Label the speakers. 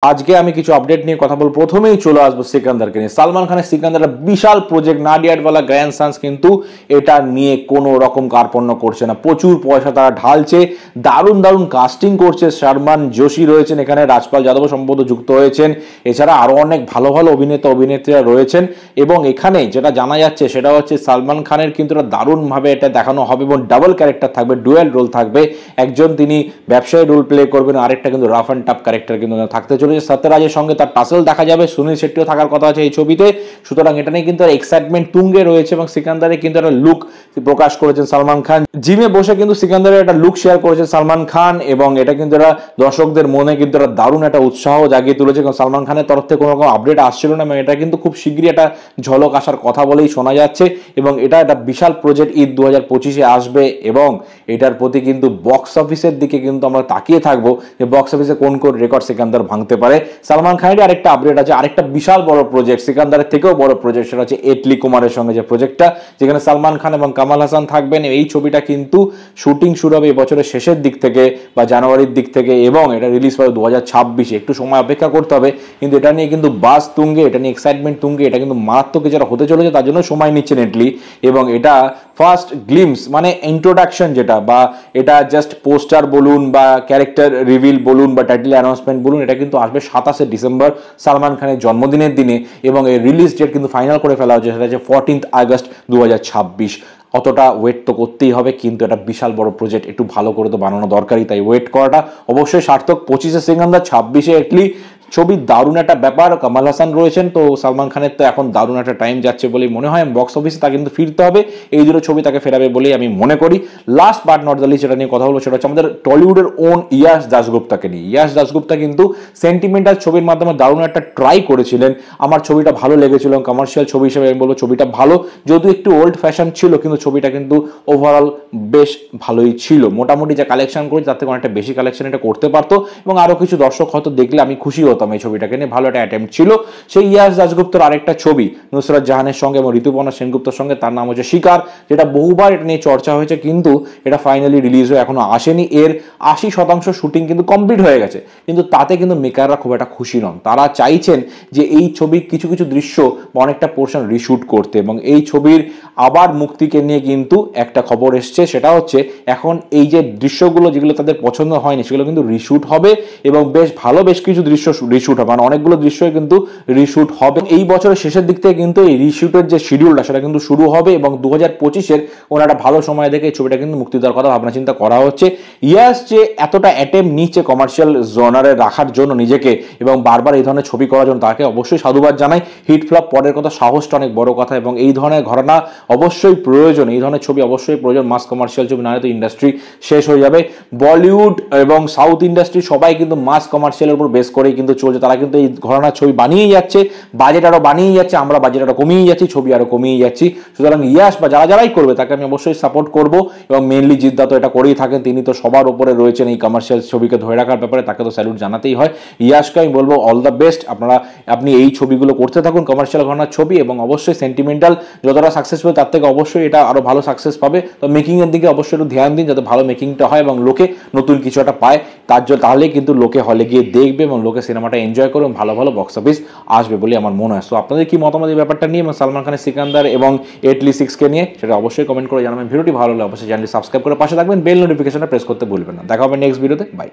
Speaker 1: আজকে আমি কিছু আপডেট নিয়ে কথা বলবো। প্রথমেই চলে আসবো সিকান্দারকে নিয়ে। সালমান খানের সিকান্দার একটা বিশাল প্রজেক্ট, নাডিয়াডওয়ালা গ্র্যান্ডসন্স কিন্তু এটা নিয়ে কোনো রকম কার্পণ্য করছে না, প্রচুর পয়সা তারা ঢালছে, দারুণ দারুণ কাস্টিং করছে। শর্মান যোশী রয়েছেন এখানে, রাজপাল যাদব সম্ভবত যুক্ত হয়েছেন, এছাড়া আরো অনেক ভালো ভালো অভিনেতা অভিনেত্রীরা রয়েছেন। এবং এখানে যেটা জানা যাচ্ছে সেটা হচ্ছে সালমান খানের কিন্তু এটা দারুণভাবে এটা দেখানো হবে এবং ডাবল ক্যারেক্টার থাকবে, ডুয়েল রোল থাকবে। একজন তিনি ব্যবসায়ী রোল প্লে করবেন, আরেকটা কিন্তু রাফ অ্যান্ড টাফ ক্যারেক্টার কিন্তু থাকতে চলেছে। সত্যরাজের সঙ্গে তার টাসেল দেখা যাবে, সুনীল শেট্টিও থাকার কথা আছে এই ছবিতে। সুতরাং এটা নিয়ে কিন্তু এক্সাইটমেন্ট তুঙ্গে রয়েছে এবং সিকান্দারে কিন্তু একটা লুক প্রকাশ করেছেন সালমান খান। জিমে বসে কিন্তু সিকান্দারের একটা লুক শেয়ার করেছেন সালমান খান এবং এটা কিন্তু একটা দর্শকদের মনে কিন্তু একটা দারুণ একটা উৎসাহ জাগিয়ে তুলেছে। কারণ সালমান খানের তরফ থেকে কোনো রকম আপডেট আসছিল না এবং এটা কিন্তু খুব শীঘ্রই একটা ঝলক আসার কথা বলেই শোনা যাচ্ছে। এবং এটা একটা বিশাল প্রজেক্ট, ঈদ 2025-এ আসবে এবং এটার প্রতি কিন্তু বক্স অফিসের দিকে কিন্তু আমরা তাকিয়ে থাকবো যে বক্স অফিসে কোন কোন রেকর্ড সিকান্দার ভাঙতে পারে। সালমান খানের আরেকটা আপডেট আছে, আরেকটা বিশাল বড় প্রজেক্ট, সিকান্দারের থেকেও বড় প্রজেক্ট, সেটা হচ্ছে এটলি কুমারের সঙ্গে যে প্রজেক্টটা, যেখানে সালমান খান এবং কামাল হাসান থাকবেন। এই ছবিটা কিন্তু শুটিং শুরু হবে এই বছরের শেষের দিক থেকে বা জানুয়ারির দিক থেকে এবং এটা রিলিজ পাবে 2026-এ। একটু সময় অপেক্ষা করতে হবে, কিন্তু এটা নিয়ে কিন্তু বাস তুঙ্গে, এটা নিয়ে এক্সাইটমেন্ট তুঙ্গে, এটা কিন্তু মারাত্মক কিছু হতে চলেছে, তার জন্য সময় নিচ্ছেন এটলি। এবং এটা ফার্স্ট গ্লিমস মানে ইন্ট্রোডাকশন যেটা, বা এটা জাস্ট পোস্টার বলুন বা ক্যারেক্টার রিভিল বলুন বা টাইটেল অ্যানাউন্সমেন্ট বলুন, এটা কিন্তু আসবে 27শে ডিসেম্বর সালমান খানের জন্মদিনের দিনে। এবং এই রিলিজ ডেট কিন্তু ফাইনাল করে ফেলা হচ্ছে, সেটা হচ্ছে 14 আগস্ট 2026। অতটা ওয়েট তো করতেই হবে, কিন্তু এটা বিশাল বড় প্রজেক্ট, একটু ভালো করে তো বানানো দরকারই, তাই ওয়েট করাটা অবশ্যই সার্থক। 25-এ সিকান্দার, 26-এ এটলি, ছবি দারুণ একটা ব্যাপার। কামাল হাসান রয়েছেন, তো সালমান খানের তো এখন দারুণ একটা টাইম যাচ্ছে বলেই মনে হয়। বক্স অফিসে তা কিন্তু ফিরতে হবে, এই দুটো ছবি তাকে ফেরাবে বলেই আমি মনে করি। Last but not the least যেটা নিয়ে কথা বলবো সেটা হচ্ছে আমাদের টলিউডের ওন ইয়াশ দাশগুপ্তাকে নিয়ে। ইয়াশ দাশগুপ্তা কিন্তু সেন্টিমেন্টাল ছবির মাধ্যমে দারুণ একটা ট্রাই করেছিলেন, আমার ছবিটা ভালো লেগেছিল। কমার্শিয়াল ছবি হিসেবে আমি বলবো ছবিটা ভালো, যদিও একটু ওল্ড ফ্যাশন ছিল, কিন্তু ছবিটা কিন্তু ওভারঅল বেশ ভালোই ছিল। মোটামুটি যা কালেকশন করেছে তার থেকে অনেকটা বেশি কালেকশন এটা করতে পারতো এবং আরো কিছু দর্শক হয়তো দেখলে আমি খুশি হতাম এই ছবিটাকে নিয়ে। ভালো একটা অ্যাটেম্প্ট ছিল। সেই ইয়াশ দাশগুপ্তর আরেকটা ছবি নুসরাত জাহানের সঙ্গে এবং ঋতুপর্ণা সেনগুপ্তর সঙ্গে, তার নাম হচ্ছে শিকার, যেটা বহুবার এটা নিয়ে চর্চা হয়েছে, কিন্তু এটা ফাইনালি রিলিজ হয়ে এখনো আসেনি। এর 80% শুটিং কিন্তু কমপ্লিট হয়ে গেছে, কিন্তু তাতে কিন্তু মেকাররা খুব একটা খুশি নন। তারা চাইছেন যে এই ছবির কিছু কিছু দৃশ্য বা অনেকটা পোর্শন রিশুট করতে। এবং এই ছবির আবার মুক্তিকে নিয়ে কিন্তু একটা খবর এসছে, সেটা হচ্ছে এখন এই যে দৃশ্যগুলো যেগুলো তাদের পছন্দ হয়নি সেগুলো কিন্তু রিশুট হবে এবং বেশ ভালো বেশ কিছু দৃশ্য রিশুট হবে, মানে অনেকগুলো দৃশ্যই কিন্তু রিশুট হবে। এই বছরের শেষের দিক থেকে কিন্তু এই রিশুটের যে শিডিউলটা সেটা কিন্তু শুরু হবে এবং 2025-এর ওনারা ভালো সময় দেখে এই ছবিটা কিন্তু মুক্তি দেওয়ার কথা ভাবনা চিন্তা করা হচ্ছে। ইয়াস যে এতটা অ্যাটেম্প নিচ্ছে কমার্শিয়াল জনারে রাখার জন্য নিজেকে এবং বারবার এই ধরনের ছবি করার জন্য, তাকে অবশ্যই সাধুবাদ জানাই। হিট ফ্লপ পরের কথা, সাহসটা অনেক বড় কথা এবং এই ধরনের ঘটনা অবশ্যই প্রয়োজন, এই ধরনের ছবি অবশ্যই প্রয়োজন। মাস কমার্শিয়াল ছবি না হলে তো ইন্ডাস্ট্রি শেষ হয়ে যাবে। বলিউড এবং সাউথ ইন্ডাস্ট্রি সবাই কিন্তু মাস কমার্শিয়ালের উপর বেস করেই কিন্তু চলছে, তারা কিন্তু এই ঘটনার ছবি বানিয়েই যাচ্ছে, বাজেট আরো বানিয়েই যাচ্ছে, আমরা বাজেট আরো কমিয়ে যাচ্ছি, ছবি আরো কমিয়ে যাচ্ছি। সুতরাং ইয়াশ বা যারা যারাই করবে তাকে আমি অবশ্যই সাপোর্ট করব এবং মেনলি জিদ্দা তো এটা করেই থাকেন, তিনি তো সবার উপরে রয়েছেন এই কমার্শিয়াল ছবিকে ধরে রাখার ব্যাপারে, তাকে তো স্যালুট জানাতেই হয়। ইয়াশকে আমি বলবো অল দ্য বেস্ট, আপনি এই ছবিগুলো করতে থাকুন, কমার্শিয়াল ঘটনার ছবি, এবং অবশ্যই সেন্টিমেন্টাল যতটা সাকসেসফুল তার থেকে অবশ্যই এটা আরো ভালো সাকসেস পাবে। তো মেকিংয়ের দিকে অবশ্যই একটু ধ্যান দিন যাতে ভালো মেকিংটা হয় এবং লোকে নতুন কিছু একটা পায়, তাহলেই কিন্তু লোকে হলে গিয়ে দেখবে এবং লোকে সিনেমাটা এনজয় করে এবং ভালো ভালো বক্স অফিস আসবে বলে আমার মনে হয়। তো আপনাদের কি মতামত এই ব্যাপারটা নিয়ে এবং সালমান খানের সিকান্দার এবং এটলি 6কে নিয়ে, সেটা অবশ্যই কমেন্ট করে জানাবেন। ভিডিওটি ভালো হলে অবশ্যই চ্যানেলটি সাবস্ক্রাইব করে পাশে থাকবেন, বেল নোটিফিকেশনটা প্রেস করতে ভুলবেন না। দেখা হবে নেক্সট ভিডিওতে, বাই।